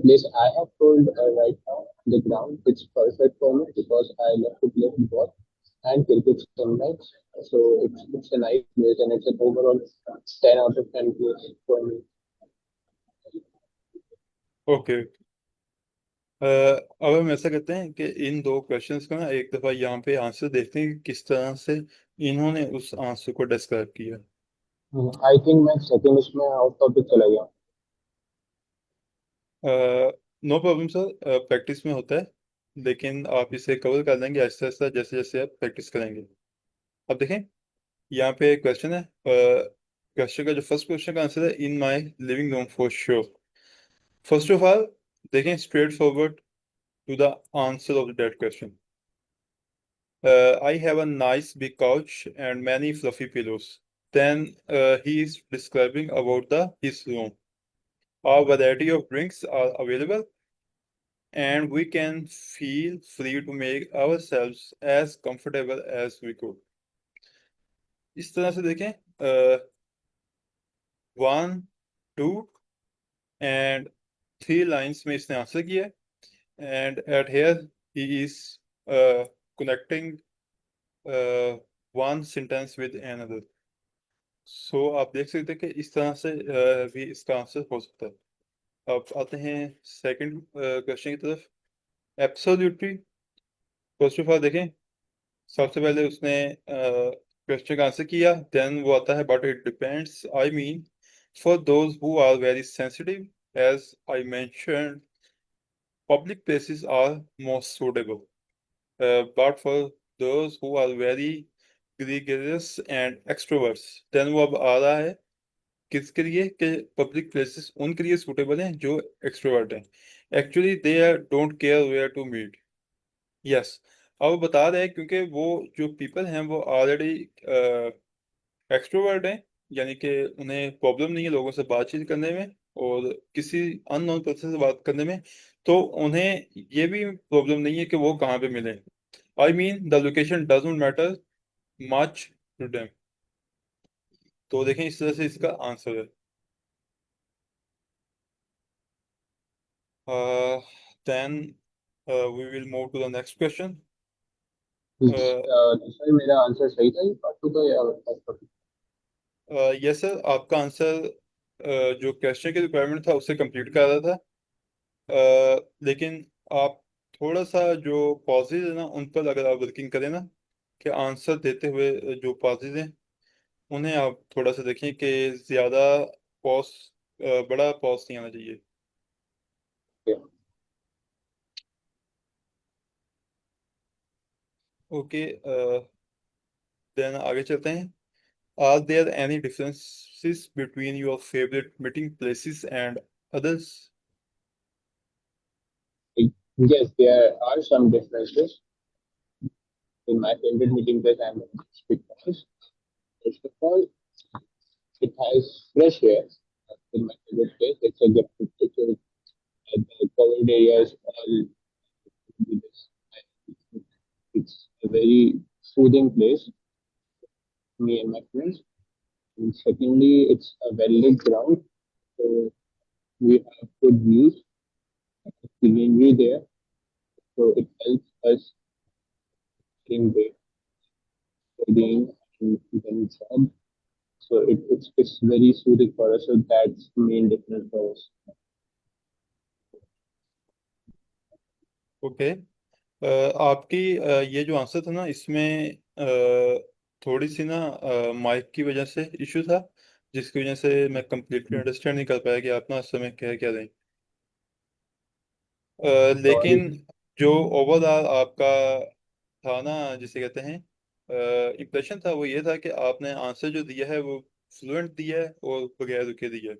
place I have told right now, the ground, it's perfect for me because I love to play football and cricket sometimes. So it's a nice place and it's an overall 10 out of 10 place for me. Okay, अब हम ऐसा करते हैं कि इन दो क्वेश्चंस का ना एक दफ़ा यहाँ पे आंसर देखते हैं कि किस तरह से इन्होंने उस आंसर को डिस्क्राइब किया। आई थिंक मैं सेकंड उसमें आउट टॉपिक चला गया. नो प्रॉब्लम सर, प्रैक्टिस में होता है, लेकिन आप इसे कवर कर लेंगे आहिस्ता आहिस्ता जैसे जैसे आप प्रैक्टिस करेंगे। अब देखें, यहाँ पे क्वेश्चन है, क्वेश्चन का जो फर्स्ट क्वेश्चन का आंसर है in my living room for sure. First of all देखें straight forward to the answer of that question. I have a nice big couch and many fluffy pillows. Then he is describing about his room. A variety of drinks are available, and we can feel free to make ourselves as comfortable as we could. इस तरह से देखें, 1, 2 and 3 लाइन्स में इसने आंसर किया है, and at here he is connecting one sentence with another. सो आप देख सकते हैं कि इस तरह से भी इसका आंसर हो सकता है। अब आते हैं सेकंड क्वेश्चन की तरफ। एब्सोल्युटली, फर्स्ट ऑफ ऑल देखें, सबसे पहले उसने क्वेश्चन का आंसर किया, देन वो आता है but it depends. I mean for those who are very sensitive, as I mentioned, public places are most suitable. But for those who are very gregarious and extroverts, then वो अब आ रहा है किसके लिए कि पब्लिक प्लेसेस उनके लिए सूटेबल हैं जो एक्सट्रोवर्ट हैं। Actually they don't care where to meet. Yes, अब वो बता रहे हैं क्योंकि वो जो पीपल हैं वो ऑलरेडी एक्सट्रोवर्ट हैं, यानी कि उन्हें प्रॉब्लम नहीं है लोगों से बातचीत करने में और किसी अननोन पर्सन से बात करने में, तो उन्हें ये भी प्रॉब्लम नहीं है कि वो कहाँ पे मिले। I mean the location doesn't matter much to them. तो देखें इस तरह से इसका आंसर है। Then we will move to the next question. Sir मेरा आंसर सही था ये पार्ट टू का या यस सर, आपका आंसर जो क्वेश्चन के रिक्वायरमेंट था उससे कंप्लीट कर रहा था। लेकिन आप थोड़ा सा जो पॉजेज है ना उन पर अगर आप वर्किंग करें ना, कि आंसर देते हुए जो पॉजेज हैं उन्हें आप थोड़ा सा देखें कि ज़्यादा पॉज, बड़ा पॉज नहीं आना चाहिए। ओके, देन आगे चलते हैं। Are there any differences between your favorite meeting places and others? Yes, there are some differences in my favorite meeting place and because first of all, it has fresh air in my favorite place. It's a good picture. The covered areas all with this. It's a very soothing place for me and my friends. And secondly, it's a well-lit ground, so we have good views, greenery there, so it helps us in studying and then job. So it's very soothing for us. So that's the main difference for us. Okay, आपकी ये जो आंसर था ना इसमें थोड़ी सी ना माइक की वजह से इशू था, जिसकी वजह से मैं कंप्लीटली अंडरस्टैंड नहीं कर पाया कि आप ना उस समय कह क्या रहे हैं। लेकिन जो ओवरऑल आपका था ना, जिसे कहते हैं इम्प्रेशन था, वो ये था कि आपने आंसर जो दिया है वो फ्लुएंट दिया है और बगैर रुके दिया है।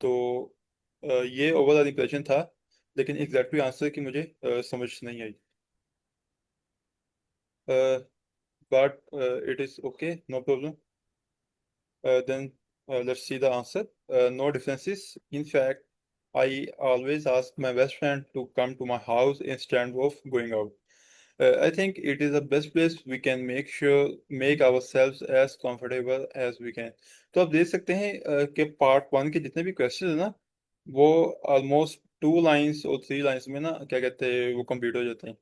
तो ये ओवरऑल इम्प्रेशन था, लेकिन एग्जैक्टली आंसर की मुझे समझ नहीं आई। But it is okay, no problem. Then let's see the answer. No differences. In fact, I always ask my best friend to come to my house instead of going out. I think it is the best place we can make ourselves as comfortable as we can. तो आप देख सकते हैं कि पार्ट 1 के जितने भी क्वेश्चन है ना, वो ऑलमोस्ट 2 लाइन्स और 3 लाइन्स में ना क्या कहते हैं वो कंप्लीट हो जाते हैं।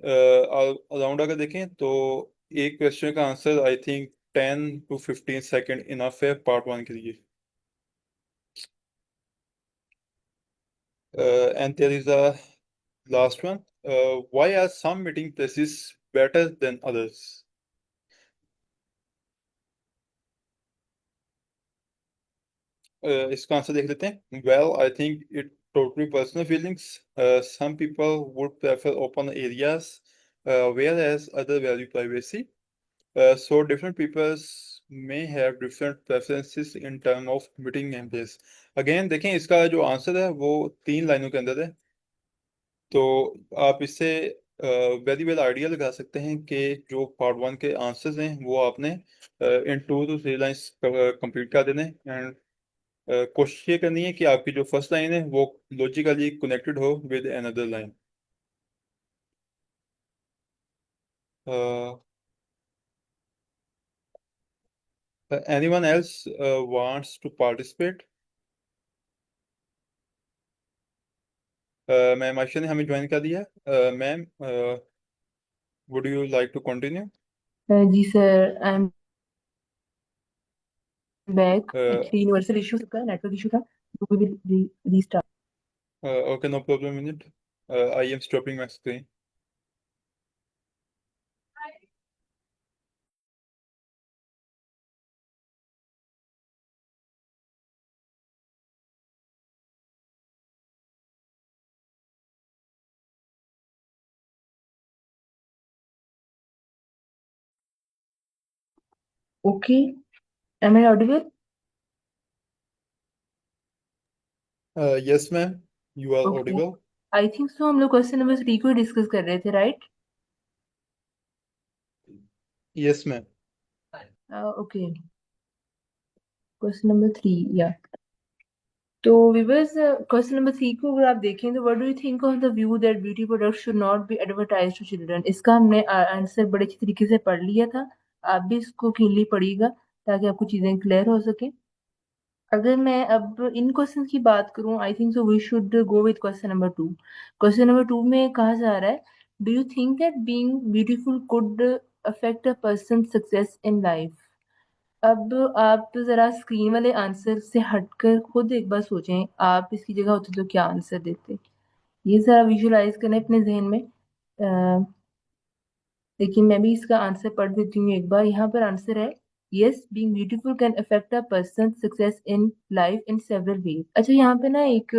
अराउंड अगर देखें तो एक क्वेश्चन का answer I think 10 to 15 second enough है पार्ट 1 के लिए। And there is a last one, why are some meeting places better than others? इसका आंसर देख लेते हैं। Well I think it totally personal feelings. Some people would prefer open areas, whereas others value privacy. So different peoples may have different preferences in term of meeting employees. Again देखें इसका जो आंसर है वो 3 लाइनों के अंदर है, तो आप इससे वेरी वेल आइडिया लगा सकते हैं कि जो पार्ट 1 के आंसर्स हैं वो आपने इन 2 to 3 लाइन्स कंप्लीट कर देने, एंड कोशिश ये करनी है कि आपकी जो फर्स्ट लाइन है वो लॉजिकली कनेक्टेड हो with another line. Anyone else wants to participate? Ma'am Ayesha ने हमें ज्वाइन कर दिया. Ma'am, would you like to continue? जी sir, I am back. Uh, actually universal issue था, नेटवर्क इशू था, तो we will restart. okay, no problem in it. I am stopping my screen. Okay, am I audible? Yes, ma'am, you are okay, audible. I think so हम लोग क्वेश्चन नंबर 3 को डिस्कस कर रहे थे, right? Yes, ma'am. Okay, question number 3, या तो विवर्स, क्वेश्चन नंबर 3 को अगर आप देखें तो what do you think of the view that beauty products should not be advertised to children? इसका हमने आंसर बड़े अच्छी तरीके से पढ़ लिया था, आप भी इसको कीनली पढ़िएगा ताकि आपको चीजें क्लियर हो सके. अगर मैं अब इन क्वेश्चन की बात करूं, I think so we should go with question number 2. Question number 2 में कहा जा रहा है, do you think that being beautiful could affect a person success in life? अब आप जरा स्क्रीन वाले आंसर से हटकर खुद एक बार सोचें, आप इसकी जगह होते तो क्या आंसर देते. ये जरा विजुलाइज करें अपने जहन में. लेकिन मैं भी इसका आंसर पढ़ देती हूँ एक बार. यहाँ पर आंसर है, yes, being beautiful can affect a person success in life in several ways. अच्छा, यहाँ पे ना एक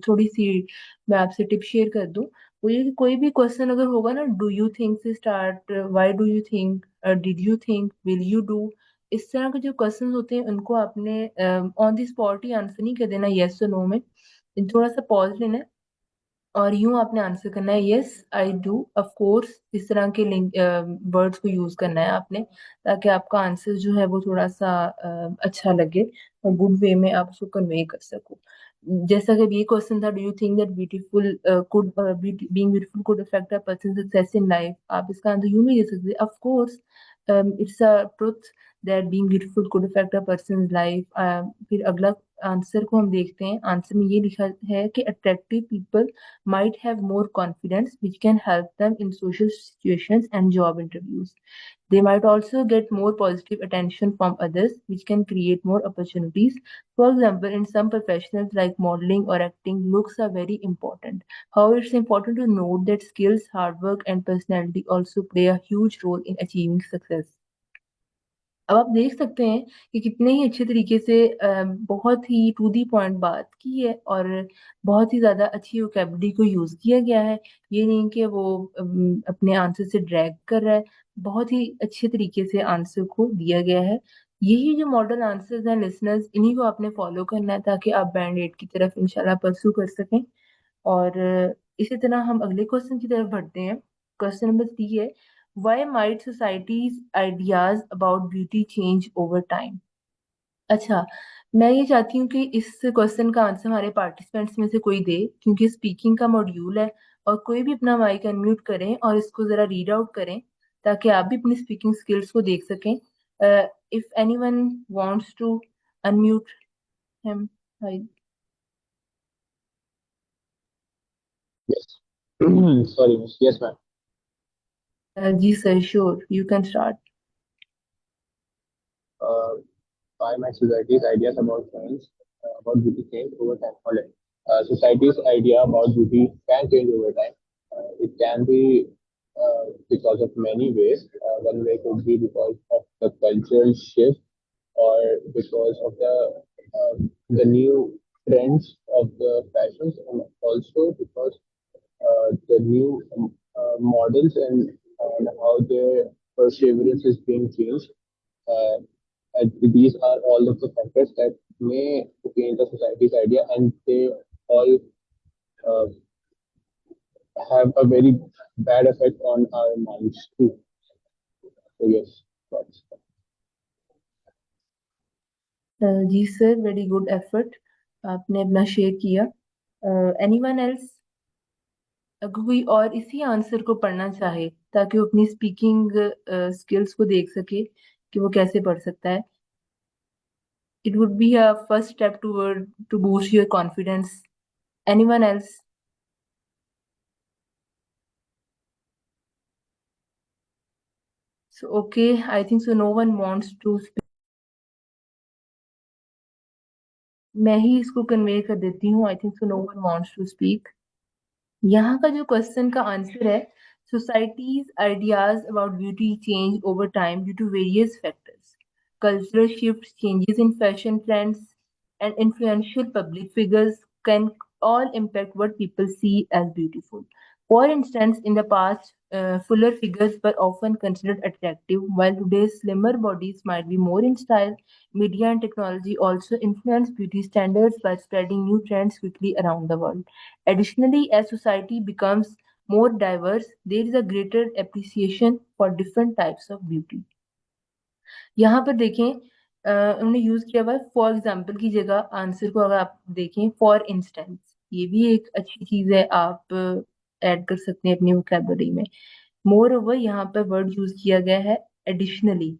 थोड़ी सी मैं आपसे टिप शेयर कर दूं. वो ये कि कोई भी क्वेश्चन अगर होगा ना, डू यू थिंक से start, why do you think, did you think, will you do, इस तरह के जो क्वेश्चन होते हैं उनको आपने on the spot he answer नहीं कर देना यस और नो में. थोड़ा सा पॉज लेना है और यूं आपने आंसर करना है, yes I do, of course, इस तरह के लिंक वर्ड्स को यूज करना है आपने, ताकि आपका आंसर जो है वो थोड़ा सा अच्छा लगे और गुड वे में आप उसको कन्वे कर सको. जैसा कि ये क्वेश्चन था, do you think that beautiful could being beautiful could affect a person success in life, आप इसका आंसर यूं भी दे सकते हैं, of course it's a truth that being beautiful could affect a person life. फिर अगला आंसर को हम देखते हैं. आंसर में ये लिखा है कि attractive people might have more confidence, which can help them in social situations and job interviews. They might also get more positive attention from others, which can create more opportunities. For example, in some professions like modeling or acting, looks are very important. However, it's important to note that skills, hard work, and personality also play a huge role in achieving success. अब आप देख सकते हैं कि कितने ही अच्छे तरीके से बहुत ही टू दी पॉइंट बात की है और बहुत ही ज्यादा अच्छी वोकेबलरी को यूज किया गया है. ये नहीं कि वो अपने आंसर से ड्रैग कर रहा है, बहुत ही अच्छे तरीके से आंसर को दिया गया है. यही जो मॉडल आंसर्स हैं लिसनर्स, इन्हीं को आपने फॉलो करना है ताकि आप बैंड 8 की तरफ इंशाल्लाह परसू कर सकें. और इसी तरह हम अगले क्वेश्चन की तरफ बढ़ते हैं. क्वेश्चन नंबर 3 है, why might societies ideas about beauty change over time? अच्छा, मैं ये चाहती हूँ कि इस क्वेश्चन का आंसर हमारे पार्टिसिपेंट्स में से कोई दे, क्योंकि स्पीकिंग का मॉड्यूल है. और कोई भी अपना माइक अनम्यूट करें और इसको जरा रीड आउट करें ताकि आप भी अपनी स्पीकिंग स्किल्स को देख सकें. If anyone wants to unmute him. Yes. Sorry, miss. Yes, ma'am. जी sir, sure, you can start. Uh, by my society's ideas about science, about beauty change over time. Hold on. Society's idea about beauty can change over time. It can be because of many ways. One way could be because of the cultural shift, or because of the new trends of the fashions, and also because the new models and how they perseverance is being changed. These are all of the factors that may change the society's idea, and they all uh, have a very bad effect on our minds too. So yes, that's जी सर, वेरी गुड एफर्ट आपने अपना शेयर किया. एनीवन एल्स, अगर कोई और इसी आंसर को पढ़ना चाहे ताकि वो अपनी स्पीकिंग स्किल्स को देख सके कि वो कैसे पढ़ सकता है. It would be a first step toward to boost your confidence. Anyone else? So okay, I think so. No one wants to speak. मैं ही इसको कन्वे कर देती हूँ. I think so. No one wants to speak. यहाँ का जो क्वेश्चन का आंसर है, society's ideas about beauty change over time due to various factors. Cultural shifts, changes in fashion trends, and influential public figures can all impact what people see as beautiful. For instance, in the past, fuller figures were often considered attractive, while today's slimmer bodies might be more in style. Media and technology also influence beauty standards by spreading new trends quickly around the world. Additionally, as society becomes more diverse, there is a greater appreciation for different types of beauty. यहाँ पर देखें, उन्होंने यूज किया हुआ फॉर एग्जाम्पल की जगह आंसर को अगर आप देखें फॉर इंस्टेंस, ये भी एक अच्छी चीज है, आप ऐड कर सकते हैं अपनी वोकैबुलरी में. मोर ओवर यहाँ पर वर्ड यूज किया गया है एडिशनली.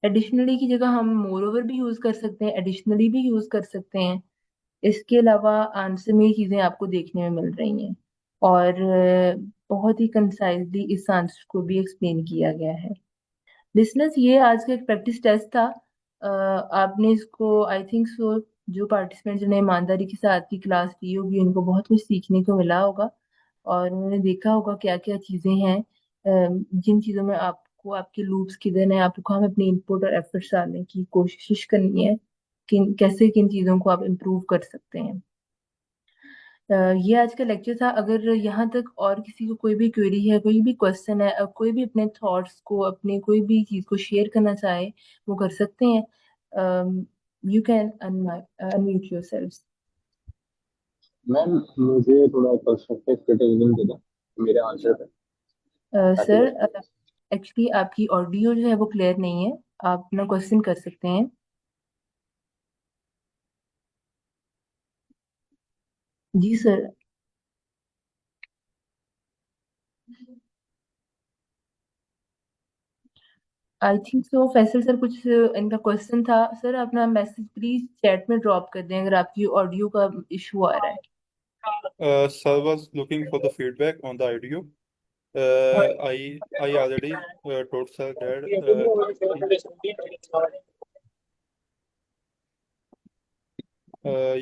एडिशनली की जगह हम मोर ओवर भी यूज कर सकते हैं, एडिशनली भी यूज कर सकते हैं. इसके अलावा आंसर में ये चीजें आपको देखने में मिल रही हैं, और बहुत ही कंसाइजली इस आंसर को भी एक्सप्लेन किया गया है. लिसनर्स, ये आज का एक प्रैक्टिस टेस्ट था. आपने इसको आई थिंक सो, जो पार्टिसिपेंट्स ने ईमानदारी के साथ की क्लास ली होगी उनको बहुत कुछ सीखने को मिला होगा, और उन्होंने देखा होगा क्या क्या चीजें हैं, जिन चीजों में आपको आपके लूप्स किधर हैं, आपको हम अपनी इनपुट और एफर्ट्स डालने की कोशिश करनी है, कैसे किन चीजों को आप इम्प्रूव कर सकते हैं. ये आज का लेक्चर था. अगर यहाँ तक और किसी को कोई भी क्वेरी है, कोई भी क्वेश्चन है, कोई भी अपने थॉट्स को, अपने कोई भी चीज को शेयर करना चाहे, वो कर सकते हैं. You can unmute yourselves. Ma'am, मुझे थोड़ा कंस्ट्रक्टिव क्रिटिसिज्म देना मेरे आंसर पे. सर, एक्चुअली आपकी ऑडियो जो है वो क्लियर नहीं है. आप अपना क्वेश्चन कर सकते हैं. जी sir. I think so Faisal sir, कुछ इनका क्वेश्चन था. सर, अपना मैसेज प्लीज चैट में ड्रॉप कर दें अगर आपकी ऑडियो का इशू आ रहा है. Sir was looking for the feedback on the audio. I already told sir that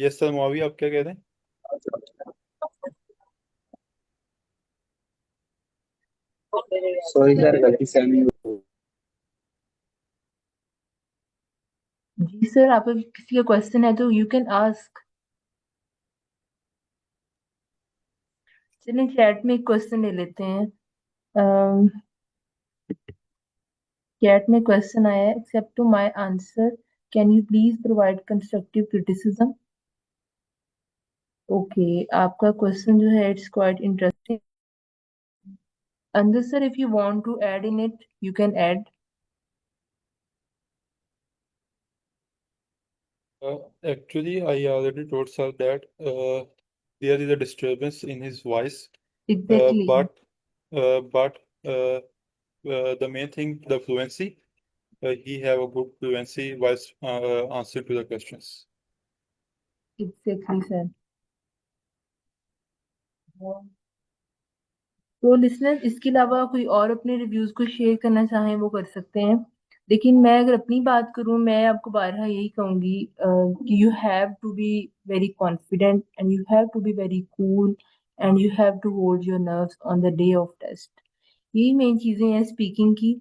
yes sir. मुआवी, आप क्या कह रहे हैं? सॉरी सर, गलती से जी सर, आपका किसी का क्वेश्चन है तो यू कैन आस्क. चलिए चैट में एक क्वेश्चन ले लेते हैं. चैट में क्वेश्चन आया है, accept to my answer can you please provide constructive criticism. Okay, आपका क्वेश्चन जो है इट्स क्वाइट इंटरेस्टिंग. अंदर sir, if you want to add in it you can add. Actually, I already told sir that there is a disturbance in his voice. Exactly. But the main thing, the fluency. He have a good fluency while answering to the questions. Exactly sir. तो लिसनर, इसके अलावा कोई और अपने रिव्यूज को शेयर करना चाहें वो कर सकते हैं. लेकिन मैं अगर अपनी बात करूं, मैं आपको बारहा यही कहूंगी कि you have to be very confident and you have to be very cool and you have to hold your nerves on the day of test. यही मेन चीजें हैं स्पीकिंग की.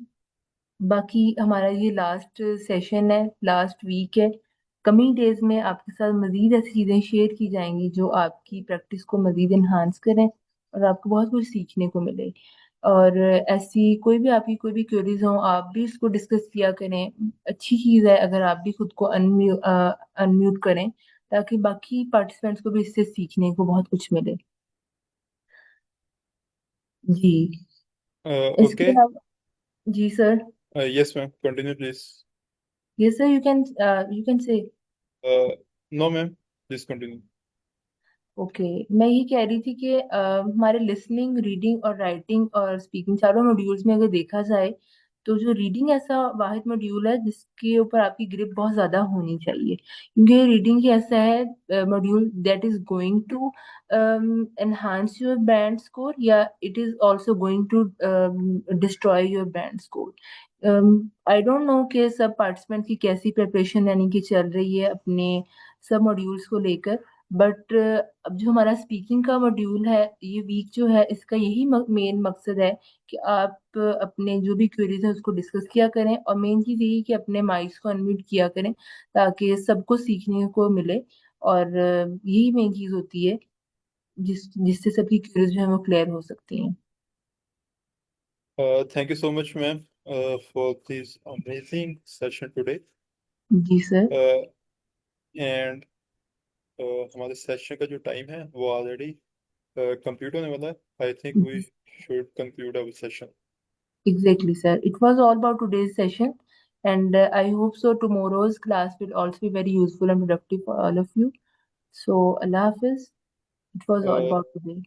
बाकी हमारा ये लास्ट सेशन है, लास्ट वीक है. कमिंग डेज में आपके साथ मजीद ऐसी चीजें शेयर की जाएंगी जो आपकी प्रैक्टिस को मजीद इन्हांस करें और आपको बहुत कुछ सीखने को मिले. और ऐसी कोई भी आपकी कोई भी क्वेरीज हो आप भी इसको डिस्कस किया करें। अच्छी चीज़ है अगर आप भी खुद को अनम्यूट करें ताकि बाकी पार्टिसिपेंट्स को भी इससे सीखने को बहुत कुछ मिले। जी, इसके Okay. अलावा जी sir. Yes, ma'am. Continue, please. Yes sir, you can say. No, ma'am. Please continue. Okay, मैं ये कह रही थी कि हमारे लिसनिंग, रीडिंग और राइटिंग और स्पीकिंग चारों मॉड्यूल्स में अगर देखा जाए तो जो रीडिंग ऐसा वाहिद मॉड्यूल है जिसके ऊपर आपकी ग्रिप बहुत ज़्यादा होनी चाहिए, क्योंकि रीडिंग ही ऐसा है module that is going to enhance your band score या it is also going to destroy your band score. I don't know कि सब पार्टिसिपेंट की कैसी प्रिपरेशन यानी कि चल रही है अपने सब मॉड्यूल्स को लेकर, बट अब जो हमारा स्पीकिंग का मॉड्यूल है ये वीक जो है इसका यही मेन मकसद है कि आप अपने जो भी क्वेरीज है उसको डिस्कस किया करें और मेन चीज़ यही कि अपने माइक्स को अनम्यूट किया करें ताकि सबको सीखने को मिले। और यही मेन चीज़ होती है जिससे सबकी क्वेरीज जो है वो क्लियर हो सकती हैं। Thank you so much, ma'am, for this amazing session today. जी सर। Uh, and हमारे सेशन का जो टाइम है वो ऑलरेडी कंप्लीट होने वाला है. I think we should conclude our session. Exactly, sir. It was all about today's session, and I hope so. Tomorrow's class will also be very useful and productive for all of you. So, Allah Hafiz. It was all about today.